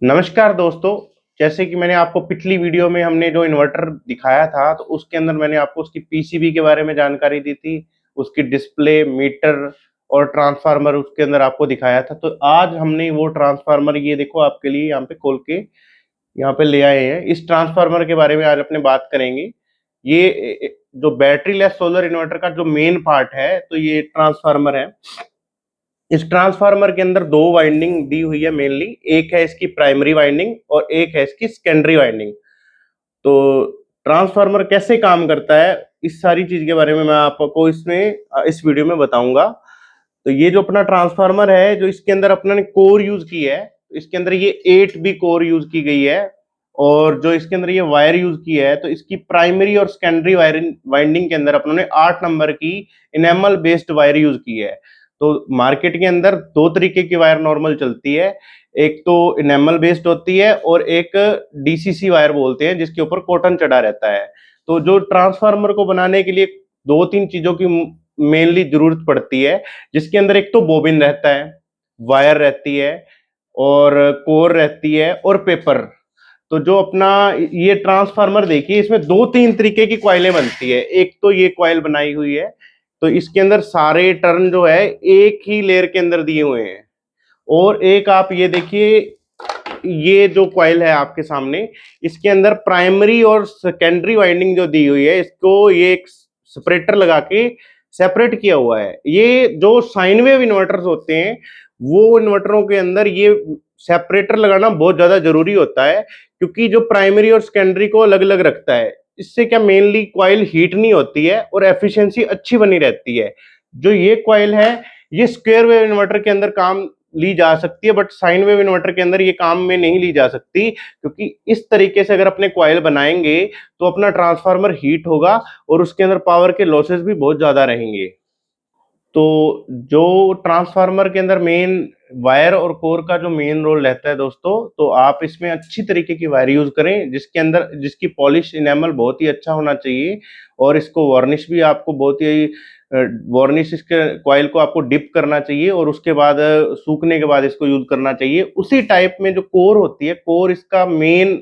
नमस्कार दोस्तों। जैसे कि मैंने आपको पिछली वीडियो में हमने जो इन्वर्टर दिखाया था तो उसके अंदर मैंने आपको उसकी पीसीबी के बारे में जानकारी दी थी, उसकी डिस्प्ले, मीटर और ट्रांसफार्मर उसके अंदर आपको दिखाया था। तो आज हमने वो ट्रांसफार्मर ये देखो आपके लिए यहाँ पे खोल के यहाँ पे ले आए हैं। इस ट्रांसफार्मर के बारे में आज अपने बात करेंगे। ये जो बैटरी लेस सोलर इन्वर्टर का जो मेन पार्ट है तो ये ट्रांसफार्मर है। इस ट्रांसफार्मर के अंदर दो वाइंडिंग दी हुई है मेनली। एक है इसकी प्राइमरी वाइंडिंग और एक है इसकी सेकेंडरी वाइंडिंग। तो ट्रांसफार्मर कैसे काम करता है, इस सारी चीज के बारे में मैं आपको इस वीडियो में बताऊंगा। तो ये जो अपना ट्रांसफार्मर है, जो इसके अंदर अपने ने कोर यूज की है, इसके अंदर ये 8B कोर यूज की गई है। और जो इसके अंदर ये वायर यूज की है, तो इसकी प्राइमरी और सेकेंडरी वाइंडिंग के अंदर अपनों ने 8 नंबर की इनेमल बेस्ड वायर यूज की है। तो मार्केट के अंदर दो तरीके की वायर नॉर्मल चलती है। एक तो इनेमल बेस्ड होती है और एक डीसीसी वायर बोलते हैं, जिसके ऊपर कॉटन चढ़ा रहता है। तो जो ट्रांसफार्मर को बनाने के लिए दो तीन चीजों की मेनली जरूरत पड़ती है, जिसके अंदर एक तो बोबिन रहता है, वायर रहती है और कोर रहती है और पेपर। तो जो अपना ये ट्रांसफार्मर देखिए, इसमें दो तीन तरीके की क्वाइलें बनती है। एक तो ये क्वाइल बनाई हुई है, तो इसके अंदर सारे टर्न जो है एक ही लेयर के अंदर दिए हुए हैं। और एक आप ये देखिए, ये जो क्वाइल है आपके सामने, इसके अंदर प्राइमरी और सेकेंडरी वाइंडिंग जो दी हुई है, इसको ये एक सेपरेटर लगा के सेपरेट किया हुआ है। ये जो साइन वेव इन्वर्टर्स होते हैं, वो इन्वर्टरों के अंदर ये सेपरेटर लगाना बहुत ज्यादा जरूरी होता है, क्योंकि जो प्राइमरी और सेकेंडरी को अलग अलग रखता है। इससे क्या मेनली क्वाइल हीट नहीं होती है और एफिशिएंसी अच्छी बनी रहती है। जो ये क्वाइल है, ये स्क्वायर वेव इन्वर्टर के अंदर काम ली जा सकती है, बट साइन वेव इन्वर्टर के अंदर ये काम में नहीं ली जा सकती, क्योंकि इस तरीके से अगर अपने क्वाइल बनाएंगे तो अपना ट्रांसफार्मर हीट होगा और उसके अंदर पावर के लॉसेस भी बहुत ज्यादा रहेंगे। तो जो ट्रांसफार्मर के अंदर मेन वायर और कोर का जो मेन रोल रहता है दोस्तों, तो आप इसमें अच्छी तरीके की वायर यूज करें, जिसके अंदर जिसकी पॉलिश इनेमल बहुत ही अच्छा होना चाहिए। और इसको वार्निश भी आपको बहुत ही वार्निश इसके कॉइल को आपको डिप करना चाहिए और उसके बाद सूखने के बाद इसको यूज करना चाहिए। उसी टाइप में जो कोर होती है, कोर इसका मेन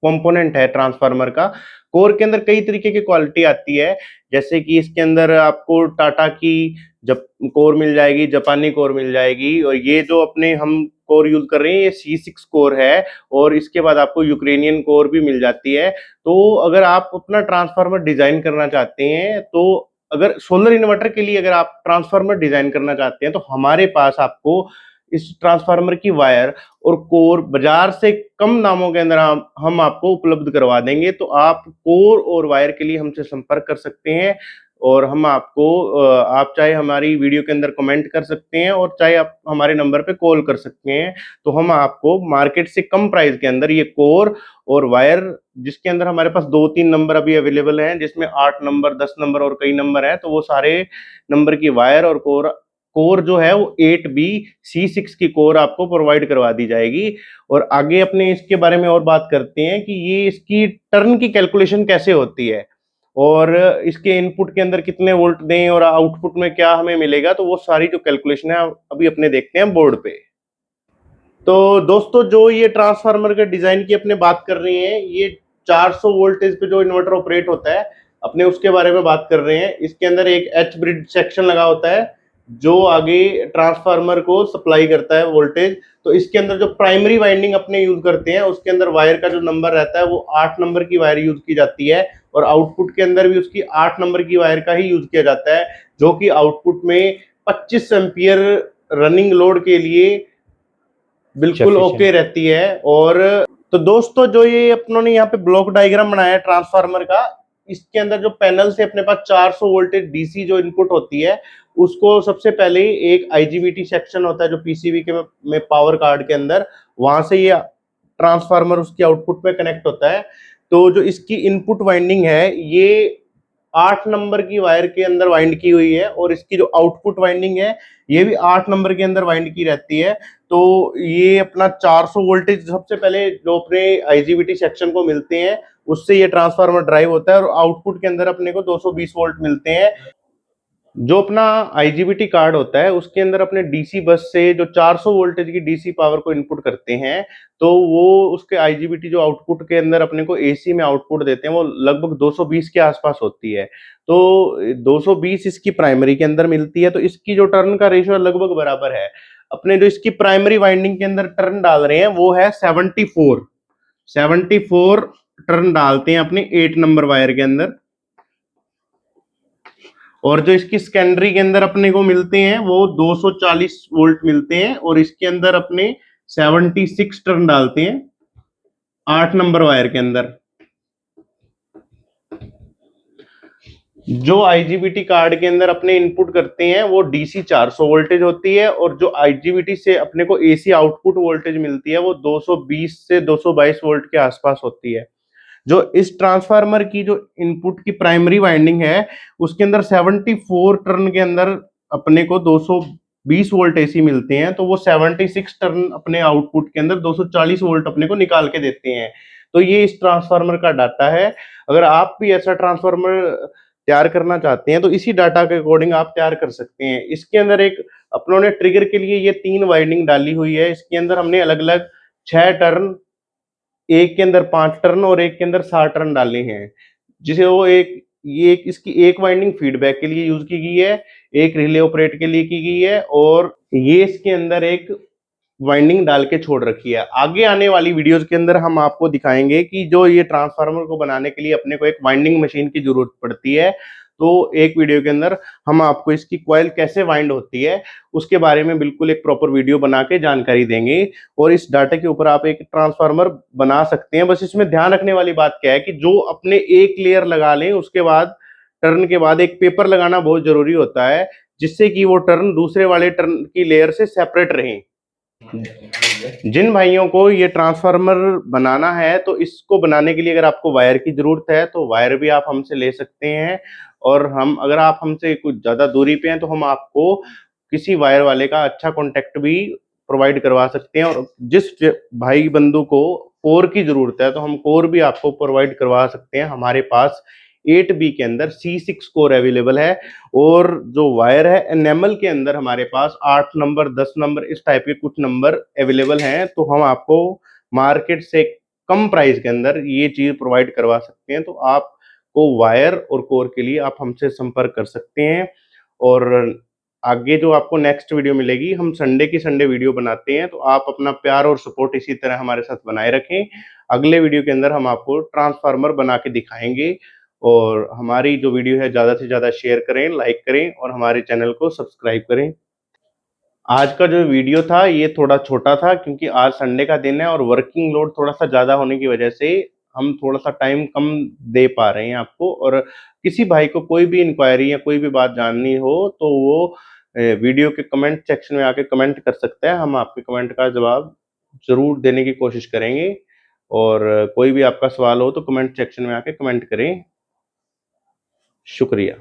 कंपोनेंट है ट्रांसफार्मर का। कोर के अंदर कई तरीके की क्वालिटी आती है, जैसे कि इसके अंदर आपको टाटा की जब कोर मिल जाएगी, जापानी कोर मिल जाएगी, और ये जो अपने हम कोर यूज कर रहे हैं ये C6 कोर है। और इसके बाद आपको यूक्रेनियन कोर भी मिल जाती है। तो अगर आप अपना ट्रांसफार्मर डिजाइन करना चाहते हैं, तो अगर सोलर इन्वर्टर के लिए अगर आप ट्रांसफार्मर डिजाइन करना चाहते हैं, तो हमारे पास आपको इस ट्रांसफार्मर की वायर और कोर बाजार से कम दामों के अंदर हम आपको उपलब्ध करवा देंगे। तो आप कोर और वायर के लिए हमसे संपर्क कर सकते हैं, और हम आपको आप चाहे हमारी वीडियो के अंदर कमेंट कर सकते हैं और चाहे आप हमारे नंबर पे कॉल कर सकते हैं। तो हम आपको मार्केट से कम प्राइस के अंदर ये कोर और वायर, जिसके अंदर हमारे पास दो तीन नंबर अभी अवेलेबल हैं, जिसमें 8 नंबर, 10 नंबर और कई नंबर है, तो वो सारे नंबर की वायर और कोर कोर जो है वो 8B C6 की कोर आपको प्रोवाइड करवा दी जाएगी। और आगे अपने इसके बारे में और बात करते हैं कि ये इसकी टर्न की कैलकुलेशन कैसे होती है और इसके इनपुट के अंदर कितने वोल्ट दें और आउटपुट में क्या हमें मिलेगा। तो वो सारी जो कैलकुलेशन है अभी अपने देखते हैं बोर्ड पे। तो दोस्तों, जो ये ट्रांसफार्मर के डिजाइन की अपने बात कर रहे हैं, ये 400 वोल्टेज पे जो इन्वर्टर ऑपरेट होता है अपने, उसके बारे में बात कर रहे हैं। इसके अंदर एक एच ब्रिज सेक्शन लगा होता है, जो आगे ट्रांसफार्मर को सप्लाई करता है वोल्टेज। तो इसके अंदर जो प्राइमरी वाइंडिंग अपने यूज करते हैं, उसके अंदर वायर का जो नंबर रहता है वो 8 नंबर की वायर यूज की जाती है, और आउटपुट के अंदर भी उसकी 8 नंबर की वायर का ही यूज किया जाता है, जो कि आउटपुट में 25 एम्पियर रनिंग लोड के लिए बिल्कुल ओके रहती है। और तो दोस्तों, जो ये अपनों ने यहाँ पे ब्लॉक डायग्राम बनाया है ट्रांसफार्मर का, इसके अंदर जो पैनल से अपने पास 400 वोल्टेज डीसी जो इनपुट होती है, उसको सबसे पहले एक आईजीबीटी सेक्शन होता है जो पीसीबी के में पावर कार्ड के अंदर, वहां से ये ट्रांसफार्मर उसकी आउटपुट में कनेक्ट होता है। तो जो इसकी इनपुट वाइंडिंग है, ये 8 नंबर की वायर के अंदर वाइंड की हुई है, और इसकी जो आउटपुट वाइंडिंग है ये भी 8 नंबर के अंदर वाइंड की रहती है। तो ये अपना 400 वोल्टेज सबसे पहले जो अपने आईजीबीटी सेक्शन को मिलते हैं, उससे ये ट्रांसफार्मर ड्राइव होता है, और आउटपुट के अंदर अपने को 220 वोल्ट मिलते हैं। जो अपना आईजीबीटी कार्ड होता है उसके अंदर अपने डीसी बस से जो 400 वोल्टेज की डीसी पावर को इनपुट करते हैं, तो वो उसके आईजीबीटी जो आउटपुट के अंदर अपने को एसी में आउटपुट देते हैं वो लगभग 220 के आसपास होती है। तो 220 इसकी प्राइमरी के अंदर मिलती है, तो इसकी जो टर्न का रेशियो लगभग बराबर है। अपने जो इसकी प्राइमरी वाइंडिंग के अंदर टर्न डाल रहे हैं वो है 74। 74 टर्न डालते हैं अपने 8 नंबर वायर के अंदर, और जो इसकी सेकेंडरी के अंदर अपने को मिलते हैं वो 240 वोल्ट मिलते हैं, और इसके अंदर अपने 76 टर्न डालते हैं 8 नंबर वायर के अंदर। जो आईजीबीटी कार्ड के अंदर अपने इनपुट करते हैं वो डीसी 400 वोल्टेज होती है, और जो आईजीबीटी से अपने को एसी आउटपुट वोल्टेज मिलती है वो 220 से 222 वोल्ट के आसपास होती है। जो इस ट्रांसफार्मर की जो इनपुट की प्राइमरी वाइंडिंग है उसके अंदर 74 टर्न के अंदर अपने को 220 वोल्ट एसी मिलते हैं, तो वो 76 टर्न अपने आउटपुट के अंदर 240 वोल्ट अपने को निकाल के देते हैं। तो ये इस ट्रांसफार्मर का डाटा है। अगर आप भी ऐसा ट्रांसफार्मर तैयार करना चाहते हैं तो इसी डाटा के अकॉर्डिंग आप तैयार कर सकते हैं। इसके अंदर एक अपनों ने ट्रिगर के लिए ये 3 वाइंडिंग डाली हुई है। इसके अंदर हमने अलग अलग 6 टर्न, एक के अंदर 5 टर्न और एक के अंदर 7 टर्न डाले हैं, जिसे वो ये एक इसकी एक वाइंडिंग फीडबैक के लिए यूज की गई है, एक रिले ऑपरेट के लिए की गई है, और ये इसके अंदर एक वाइंडिंग डाल के छोड़ रखी है। आगे आने वाली वीडियोस के अंदर हम आपको दिखाएंगे कि जो ये ट्रांसफार्मर को बनाने के लिए अपने को एक वाइंडिंग मशीन की जरूरत पड़ती है। तो एक वीडियो के अंदर हम आपको इसकी कॉइल कैसे वाइंड होती है उसके बारे में बिल्कुल एक प्रॉपर वीडियो बना के जानकारी देंगे, और इस डाटा के ऊपर आप एक ट्रांसफार्मर बना सकते हैं। बस इसमें ध्यान रखने वाली बात क्या है कि जो अपने एक लेयर लगा लें उसके बाद टर्न के बाद एक पेपर लगाना बहुत जरूरी होता है, जिससे कि वो टर्न दूसरे वाले टर्न की लेयर से सेपरेट रहें। जिन भाइयों को ये ट्रांसफार्मर बनाना है तो इसको बनाने के लिए अगर आपको वायर की जरूरत है तो वायर भी आप हमसे ले सकते हैं, और हम अगर आप हमसे कुछ ज्यादा दूरी पे हैं तो हम आपको किसी वायर वाले का अच्छा कांटेक्ट भी प्रोवाइड करवा सकते हैं। और जिस भाई बंधु को कोर की जरूरत है तो हम कोर भी आपको प्रोवाइड करवा सकते हैं। हमारे पास 8B के अंदर C6 कोर अवेलेबल है, और जो वायर है एनेमल के अंदर हमारे पास 8 नंबर 10 नंबर इस टाइप के कुछ नंबर अवेलेबल हैं। तो हम आपको मार्केट से कम प्राइस के अंदर ये चीज प्रोवाइड करवा सकते हैं। तो आपको वायर और कोर के लिए आप हमसे संपर्क कर सकते हैं। और आगे जो आपको नेक्स्ट वीडियो मिलेगी, हम संडे की संडे वीडियो बनाते हैं, तो आप अपना प्यार और सपोर्ट इसी तरह हमारे साथ बनाए रखें। अगले वीडियो के अंदर हम आपको ट्रांसफार्मर बना के दिखाएंगे, और हमारी जो वीडियो है ज़्यादा से ज़्यादा शेयर करें, लाइक करें, और हमारे चैनल को सब्सक्राइब करें। आज का जो वीडियो था ये थोड़ा छोटा था क्योंकि आज संडे का दिन है और वर्किंग लोड थोड़ा-सा ज़्यादा होने की वजह से हम थोड़ा-सा टाइम कम दे पा रहे हैं आपको। और किसी भाई को कोई भी इंक्वायरी या कोई भी बात जाननी हो तो वो वीडियो के कमेंट सेक्शन में आके कमेंट कर सकता है। हम आपके कमेंट का जवाब ज़रूर देने की कोशिश करेंगे, और कोई भी आपका सवाल हो तो कमेंट सेक्शन में आके कमेंट करें। शुक्रिया।